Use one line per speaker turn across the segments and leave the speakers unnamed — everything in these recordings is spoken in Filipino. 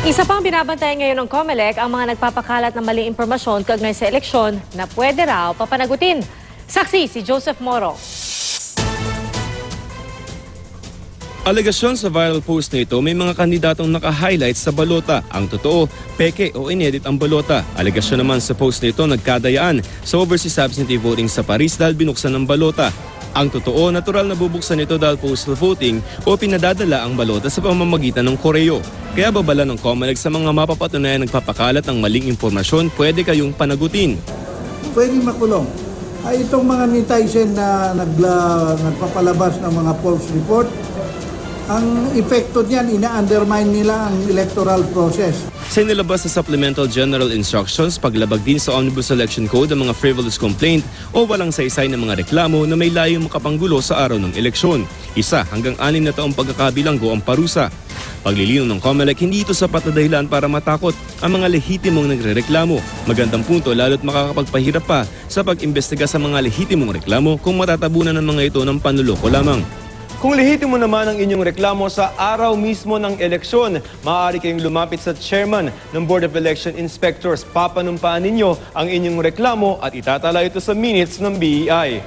Isa pang binabantayan ngayon ng COMELEC ang mga nagpapakalat ng maling impormasyon kaugnay sa eleksyon na pwede raw papanagutin. Saksi si Joseph Moro.
Alegasyon sa viral post na ito, may mga kandidatong naka-highlight sa balota. Ang totoo, peke o inedit ang balota. Alegasyon naman sa post na ito, nagkadayaan sa overseas absentee voting sa Paris dahil binuksan ng balota. Ang totoo, natural na bubuksan ito dahil postal voting o pinadadala ang balota sa pamamagitan ng koreo. Kaya babala ng COMELEC sa mga mapapatunayan nagpapakalat ng maling impormasyon, pwede kayong panagutin.
Pwede makulong. Ay itong mga netizen na nagpapalabas ng mga false report, ang epekto niyan, ina-undermine nila ang electoral process.
Sa inilabas sa Supplemental General Instructions, paglabag din sa Omnibus Election Code ang mga frivolous complaint o walang saysay na mga reklamo na may layong makapanggulo sa araw ng eleksyon. 1 hanggang 6 na taong pagkakabilanggo ang parusa. Paglilinaw ng COMELEC, hindi ito sapat na dahilan para matakot ang mga lehitimong nagrereklamo. Magandang punto lalo't makakapagpahirap pa sa pag-imbestiga sa mga lehitimong reklamo kung matatabunan ng mga ito ng panluloko lamang.
Kung lehitimo naman ang inyong reklamo sa araw mismo ng eleksyon, maaari kayong lumapit sa chairman ng Board of Election Inspectors. Papanumpaan ninyo ang inyong reklamo at itatala ito sa minutes ng BEI.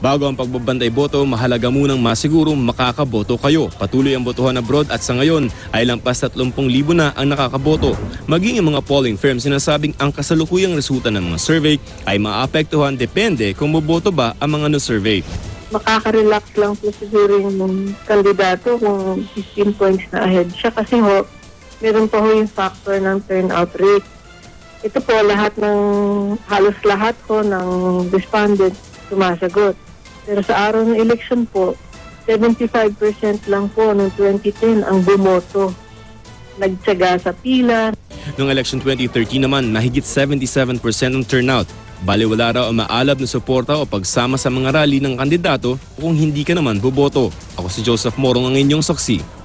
Bago ang pagbabantay boto, mahalaga munang masigurong makakaboto kayo. Patuloy ang botohan abroad at sa ngayon ay lampas 30,000 na ang nakakaboto. Maging ang mga polling firms sinasabing ang kasalukuyang resulta ng mga survey ay maapektuhan depende kung boboto ba ang mga na-survey.
Makaka-relax lang po siguro yung kandidato kung 15 points na ahead siya kasi meron pa yung factor ng turnout rate. Ito po halos lahat ng respondents sumasagot. Pero sa araw ng election po, 75% lang po noong 2010 ang bumoto. Nagtyaga sa pila.
Noong election 2013 naman, mahigit 77% ang turnout. Baliwala raw ang maalab na suporta o pagsama sa mga rally ng kandidato kung hindi ka naman boboto. Ako si Joseph Morong, ang inyong saksi.